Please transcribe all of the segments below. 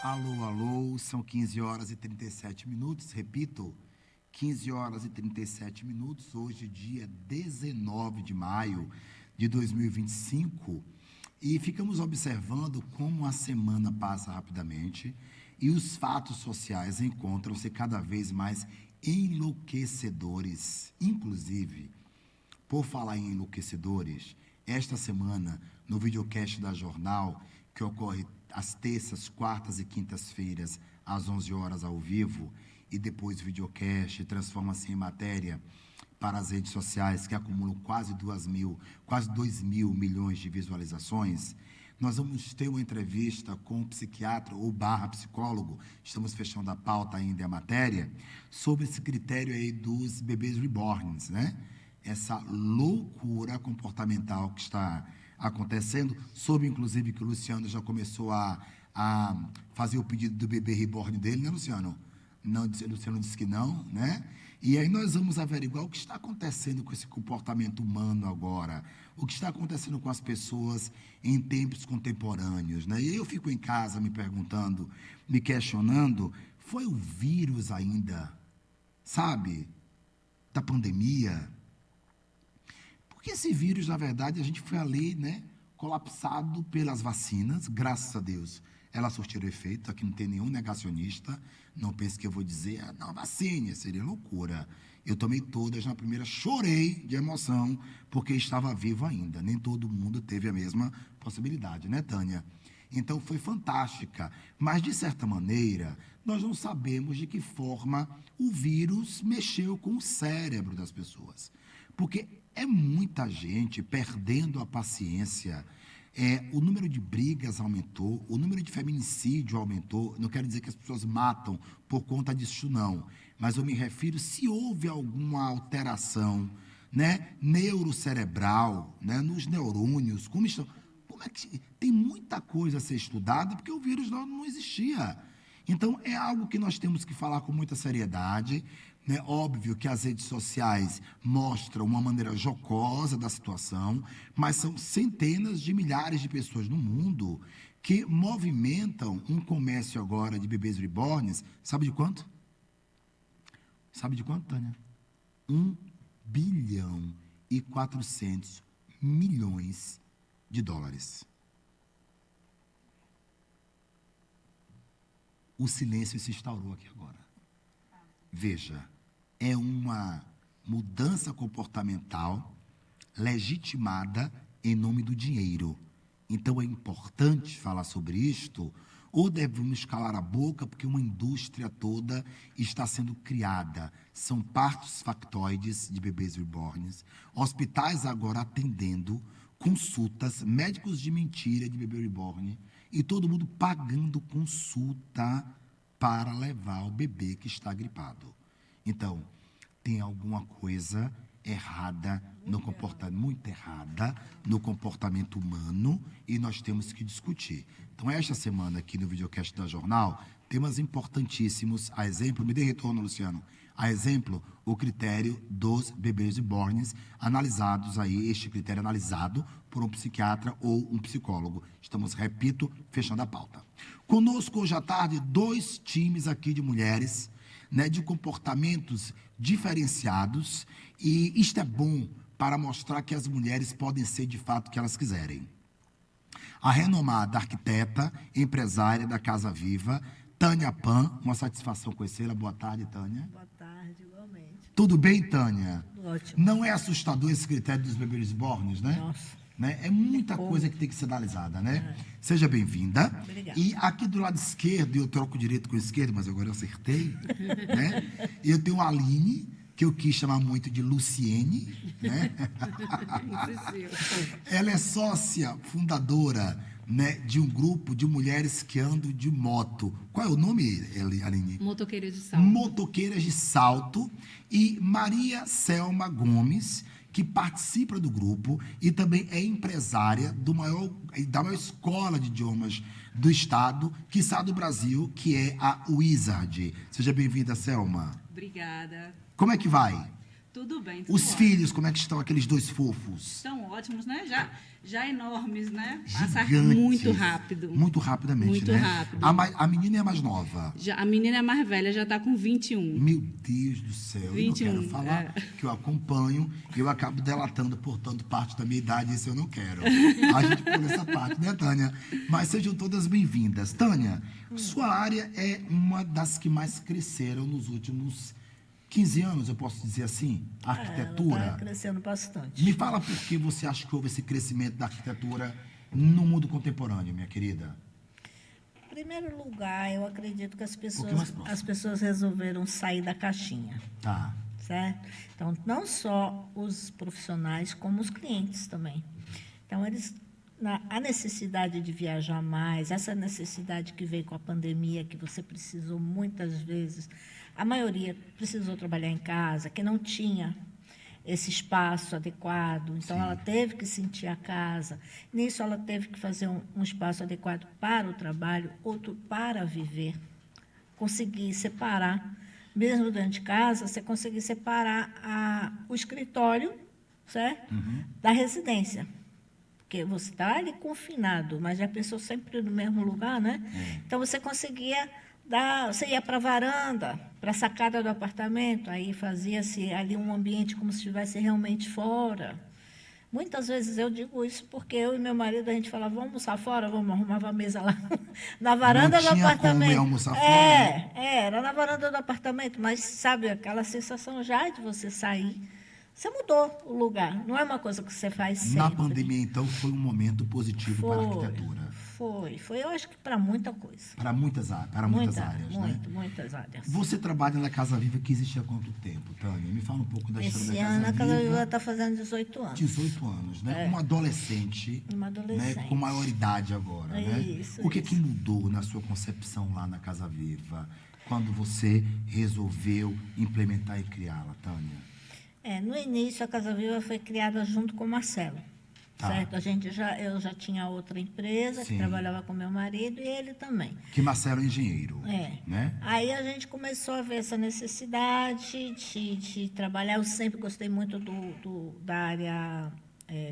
Alô, alô, são 15 horas e 37 minutos, repito, 15 horas e 37 minutos, hoje dia 19 de maio de 2025, e ficamos observando como a semana passa rapidamente e os fatos sociais encontram-se cada vez mais enlouquecedores. Inclusive, por falar em enlouquecedores, esta semana, no videocast da Jornal, que ocorre às terças, quartas e quintas-feiras, às 11 horas ao vivo, e depois o videocast transforma-se em matéria para as redes sociais, que acumulam quase 2 mil milhões de visualizações. Nós vamos ter uma entrevista com um psiquiatra ou psicólogo, estamos fechando a pauta ainda, a matéria, sobre esse critério aí dos bebês reborns, né? Essa loucura comportamental que está acontecendo, soube inclusive que o Luciano já começou a fazer o pedido do bebê reborn dele, né, Luciano? Não, o Luciano disse que não, né? E aí nós vamos averiguar o que está acontecendo com esse comportamento humano agora, o que está acontecendo com as pessoas em tempos contemporâneos, né? E eu fico em casa me perguntando, me questionando, foi o vírus ainda, sabe, da pandemia? Porque esse vírus, na verdade, a gente foi ali, né, colapsado pelas vacinas, graças a Deus. Elas surtiram efeito, aqui não tem nenhum negacionista, não pense que eu vou dizer, não, vacine, seria loucura. Eu tomei todas, na primeira chorei de emoção, porque estava vivo ainda. Nem todo mundo teve a mesma possibilidade, né, Tânia? Então, foi fantástica. Mas, de certa maneira, nós não sabemos de que forma o vírus mexeu com o cérebro das pessoas. Porque é muita gente perdendo a paciência. O número de brigas aumentou, o número de feminicídio aumentou. Não quero dizer que as pessoas matam por conta disso, não. Mas eu me refiro se houve alguma alteração, né, neurocerebral, né, nos neurônios. Como é que tem muita coisa a ser estudada, porque o vírus não existia. Então, é algo que nós temos que falar com muita seriedade. É óbvio que as redes sociais mostram uma maneira jocosa da situação, mas são centenas de milhares de pessoas no mundo que movimentam um comércio agora de bebês reborns. Sabe de quanto? Sabe de quanto, Tânia? 1,4 bilhão de dólares. O silêncio se instaurou aqui agora. Veja, é uma mudança comportamental legitimada em nome do dinheiro. Então, é importante falar sobre isto, ou devemos calar a boca, porque uma indústria toda está sendo criada. São partos factoides de bebês reborns, hospitais agora atendendo consultas, médicos de mentira de bebê reborn, e todo mundo pagando consulta para levar o bebê que está gripado. Então, tem alguma coisa errada no comportamento, muito errada no comportamento humano, e nós temos que discutir. Então, esta semana aqui no videocast da Jornal, temas importantíssimos, a exemplo, me dê retorno, Luciano, a exemplo, o critério dos bebês reborns, analisados aí, este critério analisado por um psiquiatra ou um psicólogo. Estamos, repito, fechando a pauta. Conosco hoje à tarde, 2 times aqui de mulheres, né, de comportamentos diferenciados, e isto é bom para mostrar que as mulheres podem ser de fato o que elas quiserem. A renomada arquiteta, empresária da Casa Viva, Tânia Pan, uma satisfação conhecê-la. Boa tarde, Tânia. Boa tarde, igualmente. Tudo bem, Tânia? Tudo ótimo. Não é assustador esse critério dos bebês reborns, né? Nossa. Né? É muita coisa que tem que ser analisada, né? Seja bem-vinda. Obrigada. E aqui do lado esquerdo, eu troco direito com o esquerdo, mas agora eu acertei, né? Eu tenho a Aline, que eu quis chamar muito de Luciene, né? Ela é sócia fundadora, né, de um grupo de mulheres que andam de moto. Qual é o nome, Aline? Motoqueiras de Salto. Motoqueiras de Salto. E Maria Selma Gomes, que participa do grupo e também é empresária da maior escola de idiomas do estado, quiçá do Brasil, que é a Wizard. Seja bem-vinda, Selma. Obrigada. Como é que vai? Tudo bem, tudo Os ótimo. filhos, como é que estão aqueles dois fofos? Estão ótimos, né? Já enormes, né? Passa Gigantes. muito rápido. Muito rapidamente, Muito né? rápido. A menina é a mais nova. A menina é mais velha, já está com 21. Meu Deus do céu, eu não 21, quero falar que eu acompanho, eu acabo delatando, portanto, parte da minha idade, isso eu não quero. A gente pula essa parte, né, Tânia? Mas sejam todas bem-vindas. Tânia, sua área é uma das que mais cresceram nos últimos 15 anos, eu posso dizer assim? A arquitetura. Ela está crescendo bastante. Me fala por que você acha que houve esse crescimento da arquitetura no mundo contemporâneo, minha querida. Em primeiro lugar, eu acredito que Um pouquinho mais próximo. as pessoas resolveram sair da caixinha, Tá. certo? Então, não só os profissionais, como os clientes também. Então, a necessidade de viajar mais, essa necessidade que veio com a pandemia, que você precisou muitas vezes, a maioria precisou trabalhar em casa, que não tinha esse espaço adequado, então Sim. ela teve que sentir a casa. Nisso, ela teve que fazer um espaço adequado para o trabalho, outro para viver, conseguir separar, mesmo dentro de casa, você conseguir separar o escritório, certo? Da residência. Porque você está ali confinado, mas já pensou sempre no mesmo lugar, né? Então, você conseguia você ia para a varanda, para a sacada do apartamento, aí fazia-se ali um ambiente como se estivesse realmente fora. Muitas vezes eu digo isso porque eu e meu marido, a gente falava, vamos almoçar fora, vamos arrumar a mesa lá na varanda Não do tinha apartamento. como ir almoçar fora, né? Era na varanda do apartamento, mas sabe aquela sensação já de você sair, você mudou o lugar, não é uma coisa que você faz sempre. Na pandemia, então, foi um momento positivo para a arquitetura. Foi, eu acho que para muita coisa. Para muitas áreas, né? Muitas áreas. Você trabalha na Casa Viva que existe há quanto tempo, Tânia? Me fala um pouco da história Esse da ano a Casa Casa Viva. Viva está fazendo 18 anos. 18 anos, né? Uma adolescente, Uma adolescente. né? Com maioridade agora, né? Isso, O que que mudou na sua concepção lá na Casa Viva quando você resolveu implementar e criá-la, Tânia? No início, a Casa Viva foi criada junto com o Marcelo, Tá. certo? Eu já tinha outra empresa Sim. que trabalhava com meu marido e ele também. Que Marcelo é engenheiro, né? Aí a gente começou a ver essa necessidade de trabalhar. Eu sempre gostei muito da área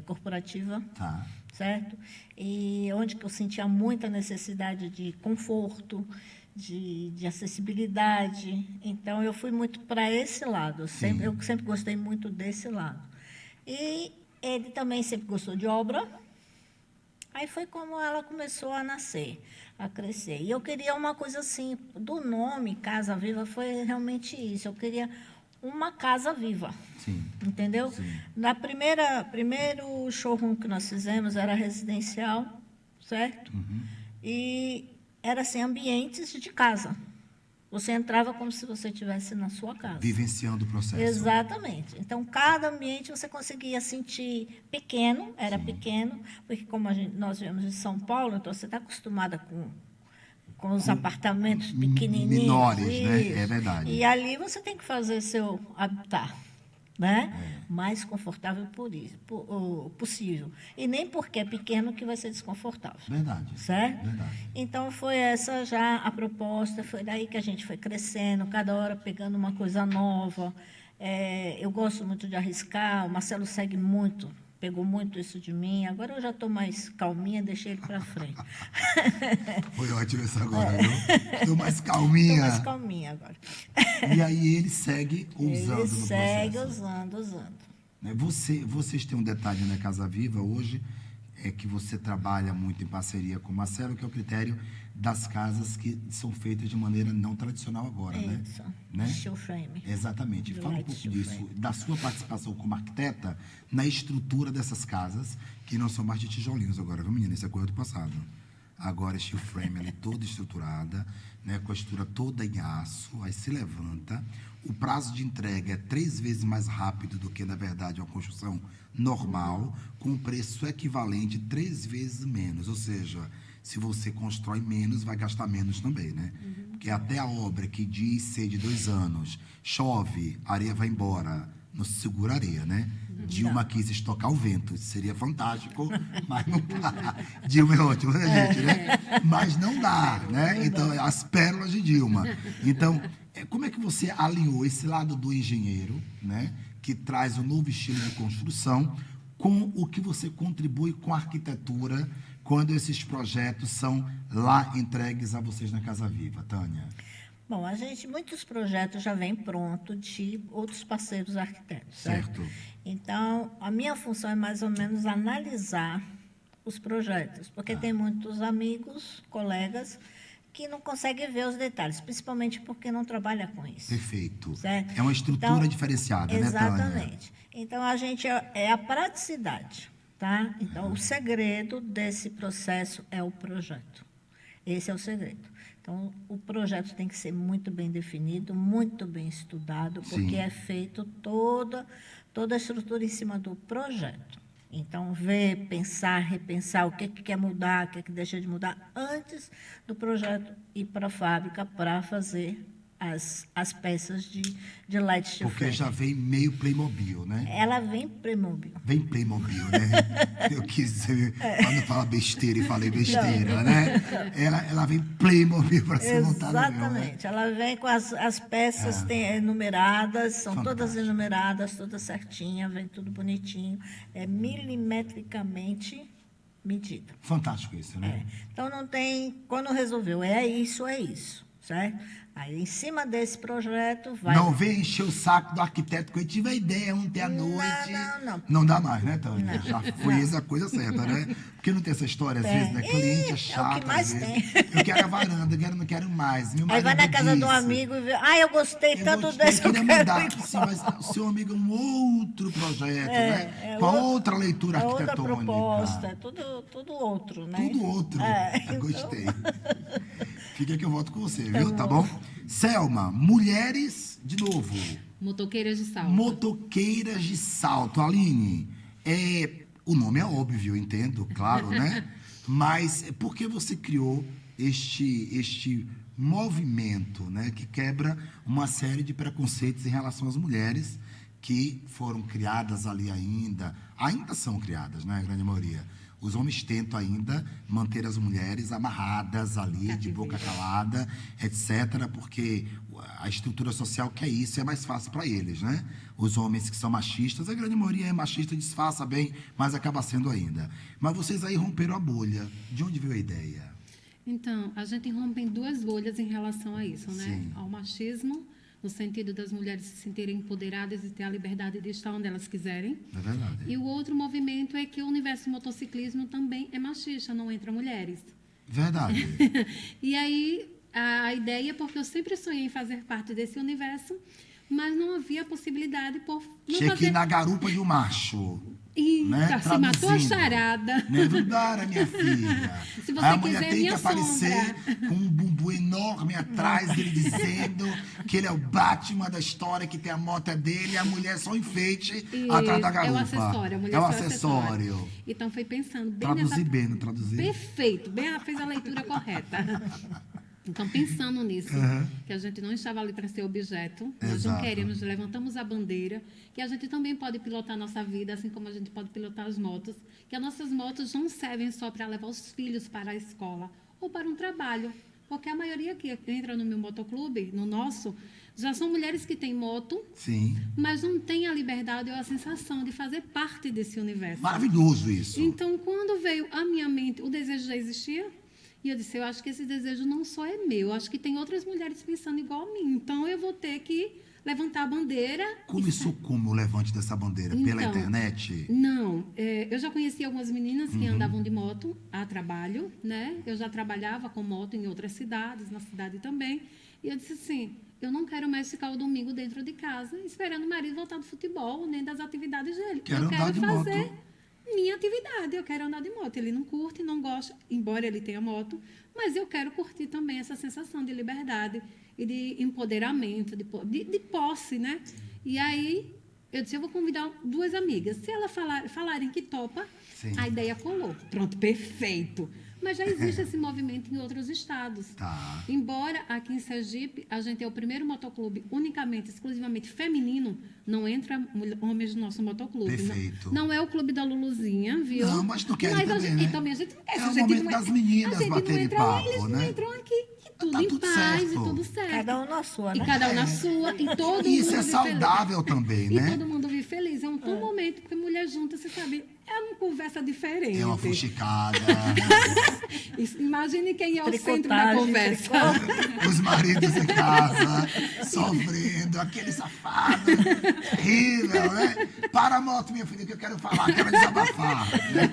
corporativa, Tá. certo? E onde que eu sentia muita necessidade de conforto, de acessibilidade. Então, eu fui muito para esse lado. Eu sempre gostei muito desse lado. E ele também sempre gostou de obra. Aí foi como ela começou a nascer, a crescer. E eu queria uma coisa assim, do nome Casa Viva foi realmente isso. Eu queria uma casa viva. Sim. Entendeu? Sim. Primeiro showroom que nós fizemos era residencial, certo? E era assim, ambientes de casa. Você entrava como se você estivesse na sua casa. Vivenciando o processo. Exatamente. Então, cada ambiente você conseguia sentir pequeno, era pequeno, porque como nós viemos de São Paulo, então você está acostumada com os apartamentos pequenininhos. Menores, né? Isso. É verdade. E ali você tem que fazer seu habitat, né? Mais confortável possível. E nem porque é pequeno que vai ser desconfortável. Verdade. Certo? Verdade. Então, foi essa já a proposta, foi daí que a gente foi crescendo, cada hora pegando uma coisa nova. Eu gosto muito de arriscar, o Marcelo segue muito, pegou muito isso de mim. Agora eu já estou mais calminha, deixei ele para frente. Foi ótimo isso agora, viu? Estou mais calminha. Estou mais calminha agora. E aí ele segue usando Ele no segue processo. usando. Né? Vocês têm um detalhe na Casa Viva hoje, é que você trabalha muito em parceria com o Marcelo, que é o critério das casas que são feitas de maneira não tradicional agora, né? Isso, Né? steel frame. Exatamente. Do Fala um light pouco steel disso, frame. da sua participação como arquiteta na estrutura dessas casas, que não são mais de tijolinhos agora, viu, menina? Isso é coisa do passado. Agora é steel frame, ela é toda estruturada, né, com a estrutura toda em aço, aí se levanta. O prazo de entrega é 3 vezes mais rápido do que, na verdade, uma construção normal, com um preço equivalente 3 vezes menos. Ou seja, se você constrói menos, vai gastar menos também, né? Porque até a obra que diz ser de 2 anos, chove, a areia vai embora, não se segura a areia, né? Dilma quis estocar o vento, isso seria fantástico, mas não dá. Dilma é ótimo, né, gente? Né? Mas não dá, né? Então, as pérolas de Dilma. Então, como é que você alinhou esse lado do engenheiro, né? que traz um novo estilo de construção, com o que você contribui com a arquitetura quando esses projetos são lá entregues a vocês na Casa Viva, Tânia? Bom, muitos projetos já vêm pronto de outros parceiros arquitetos, certo? Então, a minha função é mais ou menos analisar os projetos, porque tem muitos amigos, colegas, que não conseguem ver os detalhes, principalmente porque não trabalha com isso. Perfeito. Certo? É uma estrutura diferenciada, né, Tânia? Exatamente. Então, é a praticidade, tá? Então, o segredo desse processo é o projeto. Esse é o segredo. Então, o projeto tem que ser muito bem definido, muito bem estudado, porque é feito toda a estrutura em cima do projeto. Então, ver, pensar, repensar o que quer mudar, o que deixa de mudar, antes do projeto ir para a fábrica para fazer as peças de light steel Porque frame. já vem meio Playmobil, né? Ela vem Playmobil. Vem Playmobil, né? Eu quis dizer, para não falar besteira e falei besteira, né? Ela vem Playmobil para ser montada. Exatamente. Ela vem com as peças numeradas, são todas enumeradas, todas certinhas, vem tudo bonitinho, é milimetricamente medida. Fantástico isso, né? Então, não tem... Quando resolveu, é isso, certo? Aí, em cima desse projeto, vai... Não vem encher o saco do arquiteto que eu tive a ideia ontem à noite. Não. Não dá mais, né, Tânia? Já fez a coisa certa, né? Porque não tem essa história, às vezes, né? Cliente é chato. É o que mais tem. Eu quero a varanda, não quero mais. Meu Aí vai na marido casa do disse, amigo e vê... eu gostei tanto desse, eu eu queria quero mudar. Sim, mas o seu amigo é um outro projeto, né? Com outra leitura arquitetônica. Outra proposta, tudo outro, né? Tudo outro. Então... Gostei. Fica que eu volto com você, viu? Tá bom? Selma, mulheres, de novo. Motoqueiras de salto. Motoqueiras de salto. Aline, o nome é óbvio, eu entendo, claro, né? Mas por que você criou este movimento, né? Que quebra uma série de preconceitos em relação às mulheres que foram criadas ali ainda são criadas, né? A grande maioria. Os homens tentam ainda manter as mulheres amarradas ali, de boca calada, etc., porque a estrutura social quer isso, é mais fácil para eles, né? Os homens que são machistas, a grande maioria é machista, disfarça bem, mas acaba sendo ainda. Mas vocês aí romperam a bolha. De onde veio a ideia? Então, a gente rompe em duas bolhas em relação a isso, né? Sim. Ao machismo, no sentido das mulheres se sentirem empoderadas e ter a liberdade de estar onde elas quiserem. É verdade. E o outro movimento é que o universo do motociclismo também é machista, não entra mulheres. Verdade. E aí, a ideia, porque eu sempre sonhei em fazer parte desse universo, mas não havia possibilidade por não Tinha que ir fazer... na garupa de um macho. E Né? se matou a charada. Né? Não dá, minha filha. Se você Aí a mulher quiser, tem que minha aparecer sombra. com um bumbum enorme atrás dele, dizendo que ele é o Batman da história, que tem a moto dele, e a mulher é só um enfeite atrás da garupa. É o acessório. A mulher é o só acessório. Então, foi pensando bem Traduzir nessa... bem, não traduzir? Perfeito. Ela fez a leitura correta. Então, pensando nisso, que a gente não estava ali para ser objeto, nós não queremos, levantamos a bandeira, que a gente também pode pilotar a nossa vida, assim como a gente pode pilotar as motos, que as nossas motos não servem só para levar os filhos para a escola ou para um trabalho, porque a maioria que entra no meu motoclube, no nosso, já são mulheres que têm moto, Sim. mas não têm a liberdade ou a sensação de fazer parte desse universo. Maravilhoso isso. Então, quando veio à minha mente, o desejo já existia? E eu disse, eu acho que esse desejo não só é meu, eu acho que tem outras mulheres pensando igual a mim. Então, eu vou ter que levantar a bandeira. Começou como o levante dessa bandeira? Pela internet? Não. Eu já conheci algumas meninas que andavam de moto a trabalho, né? Eu já trabalhava com moto em outras cidades, na cidade também. E eu disse assim, eu não quero mais ficar o domingo dentro de casa esperando o marido voltar do futebol, nem das atividades dele. Eu quero fazer minha atividade, eu quero andar de moto. Ele não curte, não gosta, embora ele tenha moto, mas eu quero curtir também essa sensação de liberdade e de empoderamento, de posse, né? E aí, eu disse, eu vou convidar duas amigas. Se elas falarem que topa, a ideia colou. Pronto, perfeito. Mas já existe esse movimento em outros estados. Tá. Embora aqui em Sergipe, a gente é o primeiro motoclube unicamente, exclusivamente feminino, não entra homens no nosso motoclube. Perfeito. Não é o clube da Luluzinha, viu? Não, mas não quero também, né? E também a gente não quer. É o momento das meninas baterem papo, eles né? não entram aqui. tudo Tá em tudo paz certo. e tudo certo. Cada um na sua, E né? cada um na sua, e todo mundo Isso é vive saudável feliz. também, E né? todo mundo vive feliz. É um bom momento, porque mulher junta, você sabe, é uma conversa diferente. É uma fuxicada. Imagine quem é o centro da Tricotagem, conversa. Os maridos em casa, sofrendo, aquele safado, terrível, né? Para a moto, minha filha, que eu quero falar, quero desabafar. Né?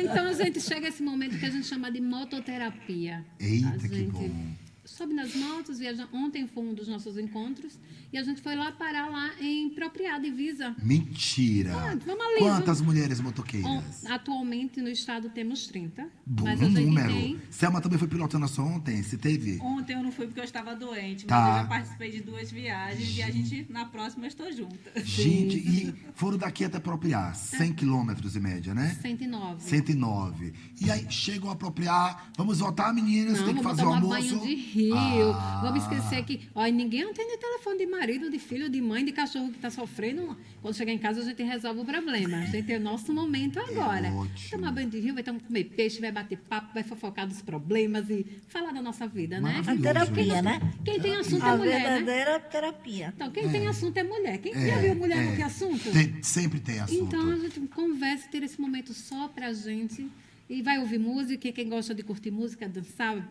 Então a gente chega a esse momento que a gente chama de mototerapia. Eita, A que gente bom. sobe nas motos, viaja. Ontem foi um dos nossos encontros e a gente foi lá parar lá em Propriá, Divisa. Mentira. Vamos ali, Quantas mulheres motoqueiras? Atualmente no estado temos 30. Bom mas a gente número. tem. Selma também foi pilotando a sua ontem, se teve? Ontem eu não fui porque eu estava doente, Tá. mas eu já participei de 2 viagens e a gente, na próxima, eu estou junta. Gente, e foram daqui até Propriá, 100 quilômetros em média, né? 109. 109. E aí, chegam a Apropriar, vamos voltar, meninas, Não, tem que vamos fazer o tomar almoço. banho de rio. Ah. Vamos esquecer que... Olha, ninguém atende telefone de marido, de filho, de mãe, de cachorro que está sofrendo. Quando chegar em casa, a gente resolve o problema. A gente tem o nosso momento agora. ótimo. Tomar banho de rio, vai comer peixe, vai bater papo, vai fofocar dos problemas e falar da nossa vida, né? A Maravilhoso. terapia, né? Quem tem assunto é A mulher, né? verdadeira terapia. Então, quem tem assunto é mulher. Quem já viu mulher no que assunto? Sempre tem assunto. Então, a gente conversa, ter esse momento só pra gente. E vai ouvir música, e quem gosta de curtir música, dançar.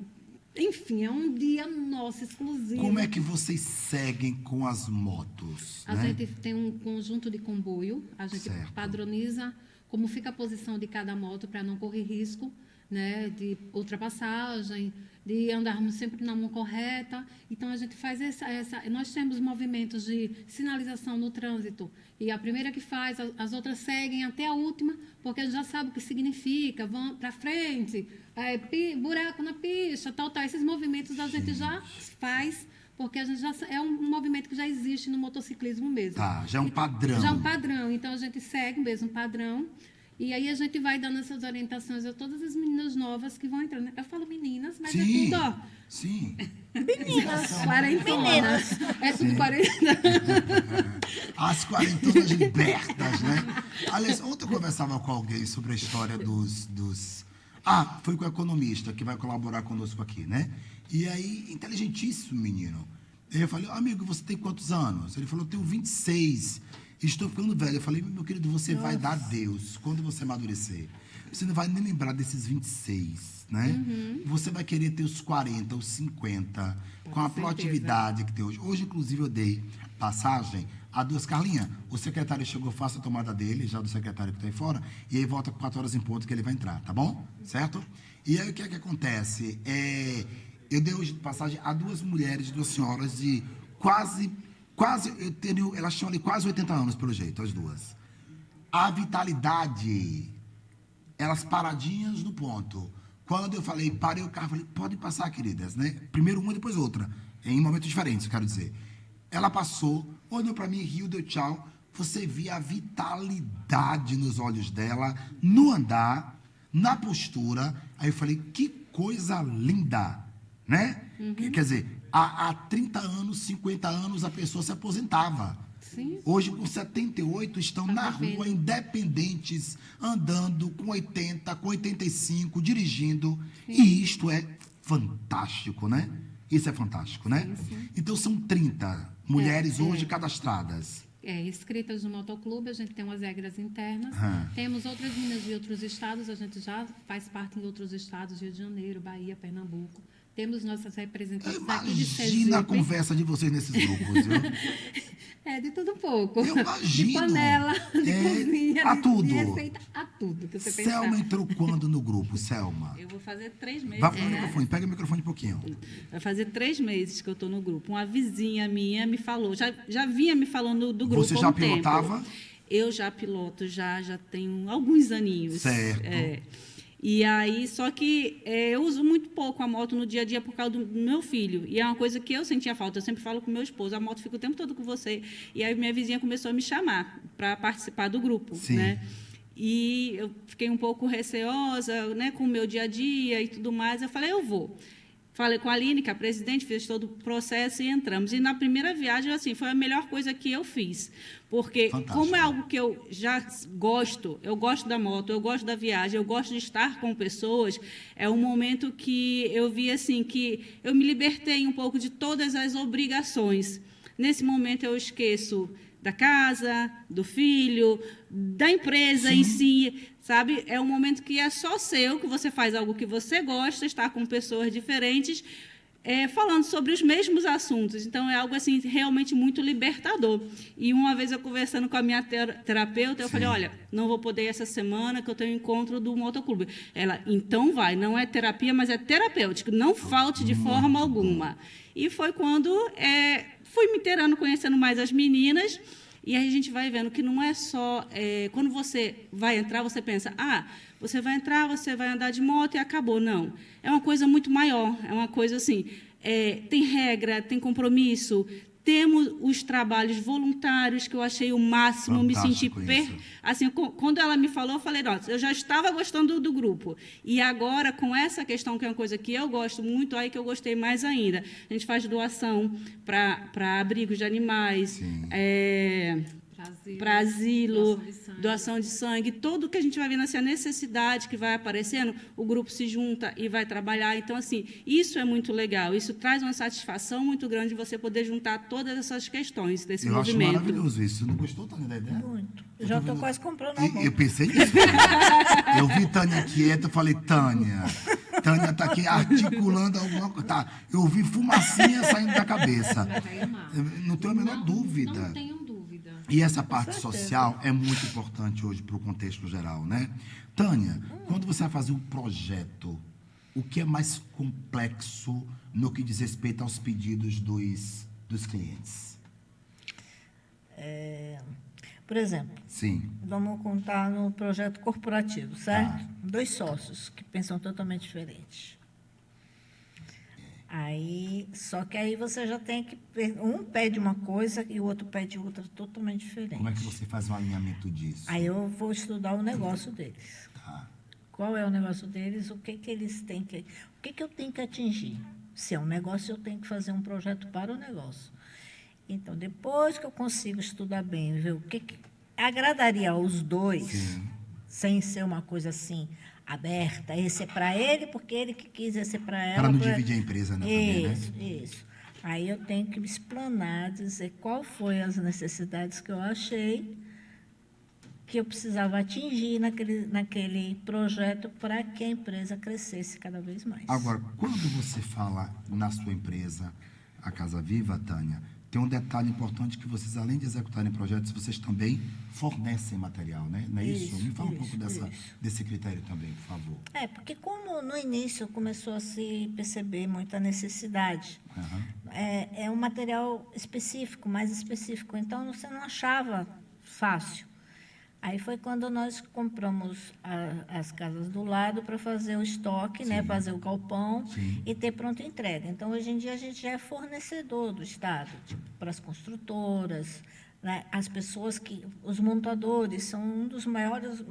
Enfim, é um dia nosso exclusivo. Como é que vocês seguem com as motos? A né? gente tem um conjunto de comboio, a gente Certo. padroniza como fica a posição de cada moto para não correr risco, né, de ultrapassagem, de andarmos sempre na mão correta. Então, a gente faz nós temos movimentos de sinalização no trânsito, e a primeira que faz, as outras seguem até a última, porque a gente já sabe o que significa, vão para frente, buraco na pista, tal. Esses movimentos a gente já faz, porque a gente já é um movimento que já existe no motociclismo mesmo. Tá, já é um padrão. Já é um padrão. Então, a gente segue o mesmo padrão. E aí, a gente vai dando essas orientações a todas as meninas novas que vão entrando. Eu falo meninas, mas é Sim, tudo, ó, sim. quarentonas. É tudo quarentona. As quarentonas libertas, né? Aliás, ontem eu conversava com alguém sobre a história dos... Ah, foi com o economista que vai colaborar conosco aqui, né? E aí, inteligentíssimo menino. Eu falei, amigo, você tem quantos anos? Ele falou, eu tenho 26. Estou ficando velho. Eu falei, meu querido, você vai dar a Deus quando você amadurecer. Você não vai nem lembrar desses 26, né? Você vai querer ter os 40, os 50, com a proatividade que tem hoje. Hoje, inclusive, eu dei passagem a 2. Carlinha, o secretário chegou, faça a tomada dele, já do secretário que está aí fora, e aí volta com 4 horas em ponto que ele vai entrar, tá bom? Certo? E aí, o que é que acontece? Eu dei hoje passagem a 2 mulheres, 2 senhoras de quase, elas tinham ali quase 80 anos, pelo jeito, as 2. A vitalidade, elas paradinhas no ponto. Quando eu falei, parei o carro, falei, podem passar, queridas, né? Primeiro uma, depois outra, em momentos diferentes, eu quero dizer. Ela passou, olhou para mim, riu, deu tchau. Você via a vitalidade nos olhos dela, no andar, na postura. Aí eu falei, que coisa linda, né? Quer dizer, há 30 anos, 50 anos, a pessoa se aposentava. Sim. Hoje, com 78, estão na vivendo. rua, independentes, andando com 80, com 85, dirigindo. E isto é fantástico, né? Isso é fantástico, né? Sim. Então, são 30 mulheres hoje cadastradas. Inscritas no motoclube, a gente tem umas regras internas. Temos outras meninas de outros estados, a gente já faz parte em outros estados, Rio de Janeiro, Bahia, Pernambuco. Temos nossas representantes aqui de Sergipe. Imagina a conversa de vocês nesses grupos, viu? De tudo um pouco. Eu imagino. De panela, de cozinha, a de tudo. receita, a tudo que você pensar. Selma entrou quando no grupo, Selma? Eu vou fazer 3 meses. Vai pro microfone, pega o microfone um pouquinho. Vai fazer 3 meses que eu estou no grupo. Uma vizinha minha me falou, já vinha me falando do grupo Você há já um tempo. pilotava? Eu já piloto, já tenho alguns aninhos. Certo. E aí, só que eu uso muito pouco a moto no dia a dia por causa do meu filho. E é uma coisa que eu sentia falta. Eu sempre falo com meu esposo, a moto fica o tempo todo com você. E aí, minha vizinha começou a me chamar para participar do grupo. Sim. Né? E eu fiquei um pouco receosa, né, com o meu dia a dia e tudo mais. Eu falei, eu vou. falei com a Aline, que é a presidente, fiz todo o processo e entramos. E na primeira viagem, assim, foi a melhor coisa que eu fiz. Porque, Fantástico. como é algo que eu já gosto, eu gosto da moto, eu gosto da viagem, eu gosto de estar com pessoas, é um momento que eu vi, assim, que eu me libertei um pouco de todas as obrigações. Nesse momento, eu esqueço da casa, do filho, da empresa em si, sabe? É um momento que é só seu, que você faz algo que você gosta, está com pessoas diferentes, falando sobre os mesmos assuntos. Então, é algo assim realmente muito libertador. E uma vez eu conversando com a minha terapeuta, eu falei, olha, não vou poder ir essa semana que eu tenho um encontro do motoclube. Ela, então vai, não é terapia, mas é terapêutico, não falte de forma alguma. E foi quando fui me inteirando, conhecendo mais as meninas, e aí a gente vai vendo que não é só... quando você vai entrar, você pensa, você vai entrar, você vai andar de moto e acabou. Não, é uma coisa muito maior, é uma coisa assim, tem regra, tem compromisso, temos os trabalhos voluntários, que eu achei o máximo, Fantástico, me senti... Assim, quando ela me falou, eu falei, nossa, eu já estava gostando do grupo. E agora, com essa questão, que é uma coisa que eu gosto muito, aí que eu gostei mais ainda. A gente faz doação para abrigos de animais, para asilo, doação de sangue, tudo que a gente vai vendo, assim, a necessidade que vai aparecendo, o grupo se junta e vai trabalhar. Então, assim, isso é muito legal, isso traz uma satisfação muito grande de você poder juntar todas essas questões desse movimento. Eu acho maravilhoso isso. Você não gostou, Tânia, da ideia? Muito. Eu já estou quase comprando a moto. Eu pensei nisso. Eu vi Tânia quieta, eu falei, Tânia está aqui articulando alguma coisa. Tá, eu vi fumacinha saindo da cabeça. Não tenho a menor dúvida. Não tenho dúvida. E essa parte social é muito importante hoje para o contexto geral, né? Tânia, quando você vai fazer um projeto, o que é mais complexo no que diz respeito aos pedidos dos clientes? Por exemplo, Sim. vamos contar no projeto corporativo, certo? 2 sócios que pensam totalmente diferentes. Só que aí você já tem que... Um pede uma coisa e o outro pede outra totalmente diferente. Como é que você faz um alinhamento disso? Aí eu vou estudar o negócio deles. Tá. Qual é o negócio deles? O que eles têm que... O que eu tenho que atingir? Se é um negócio, eu tenho que fazer um projeto para o negócio. Então, depois que eu consigo estudar bem, ver o que agradaria aos dois, sem ser uma coisa assim aberta, esse é para ele, porque ele que quis, esse é para ela. Para não dividir a empresa, né? Isso, também, né? isso. Aí eu tenho que me explanar, dizer qual foi as necessidades que eu achei que eu precisava atingir naquele projeto para que a empresa crescesse cada vez mais. Agora, quando você fala na sua empresa, a Casa Viva, Tânia, tem um detalhe importante que vocês, além de executarem projetos, vocês também fornecem material, né? Não é isso? Me fala um pouco desse critério também, por favor. Porque como no início começou a se perceber muita necessidade, é um material específico, mais específico, então você não achava fácil. Aí foi quando nós compramos as casas do lado para fazer o estoque, né, fazer o galpão e ter pronta entrega. Então, hoje em dia, a gente já é fornecedor do Estado, tipo, para as construtoras, né, as pessoas os montadores são um dos maiores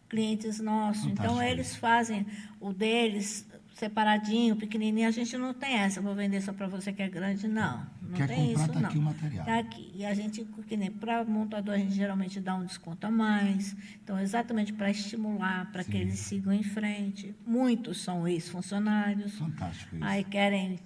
clientes nossos. Fantástico. Então, eles fazem o deles separadinho, pequenininho. A gente não tem essa, vou vender só para você que é grande, não. Não Quer tem comprar, isso, tá não. aqui o material. Tá aqui. E a gente, que nem para montador, a gente geralmente dá um desconto a mais. Então, exatamente para estimular, para que eles sigam em frente. Muitos são ex-funcionários. Fantástico isso. Aí querem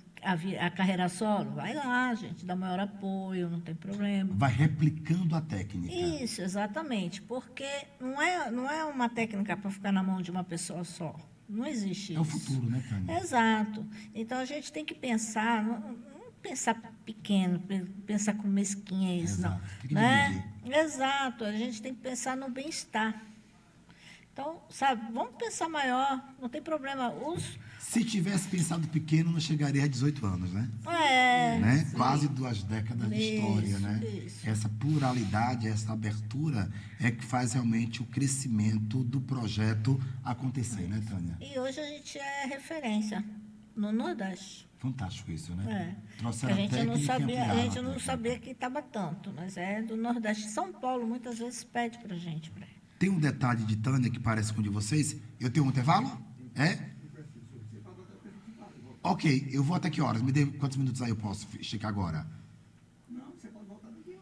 a carreira solo, vai lá, gente, dá maior apoio, não tem problema. Vai replicando a técnica. Isso, exatamente. Porque não é uma técnica para ficar na mão de uma pessoa só. Não existe isso. É o futuro, né, Tânia? Exato. Então, a gente tem que pensar, não pensar pequeno, pensar com mesquinhez, Exato. não. Tem que Né? Exato. A gente tem que pensar no bem-estar. Então, sabe, vamos pensar maior, não tem problema. Se tivesse pensado pequeno, não chegaria a 18 anos, né? Né? Quase 2 décadas de história, né? Isso. Essa pluralidade, essa abertura é que faz realmente o crescimento do projeto acontecer, né, Tânia? E hoje a gente é referência no Nordeste. Fantástico isso, né? A gente não sabia que estava tanto, mas é do Nordeste. São Paulo muitas vezes pede para a gente. Tem um detalhe de Tânia que parece com o de vocês. Eu tenho um intervalo? É? Ok, eu vou até que horas? Me dê quantos minutos aí eu posso esticar agora?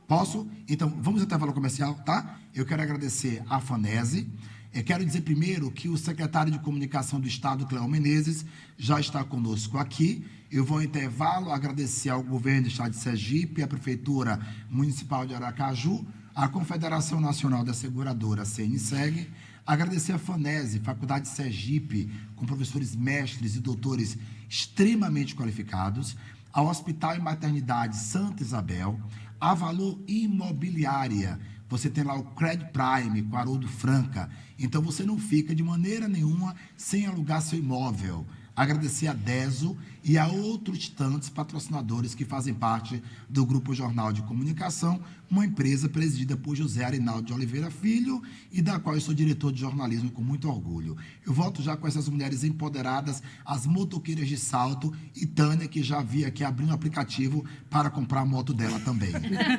Posso? Então, vamos até o intervalo comercial, tá? Eu quero agradecer a Fanese. Eu quero dizer primeiro que o secretário de Comunicação do Estado, Cléo Menezes, já está conosco aqui. Eu vou, ao intervalo, agradecer ao governo do Estado de Sergipe, à Prefeitura Municipal de Aracaju, à Confederação Nacional da Seguradora, CNSEG, agradecer a Fanese, Faculdade de Sergipe, com professores mestres e doutores extremamente qualificados, ao Hospital e Maternidade Santa Isabel, a Valor Imobiliária. Você tem lá o Credit Prime com Haroldo Franca. Então, você não fica de maneira nenhuma sem alugar seu imóvel. Agradecer a Deso e a outros tantos patrocinadores que fazem parte do Grupo Jornal de Comunicação, uma empresa presidida por José Arinaldo de Oliveira Filho e da qual eu sou diretor de jornalismo com muito orgulho. Eu volto já com essas mulheres empoderadas, as motoqueiras de salto e Tânia, que já vi aqui abrir um aplicativo para comprar a moto dela também.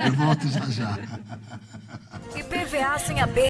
Eu volto já já. IPVA sem AB.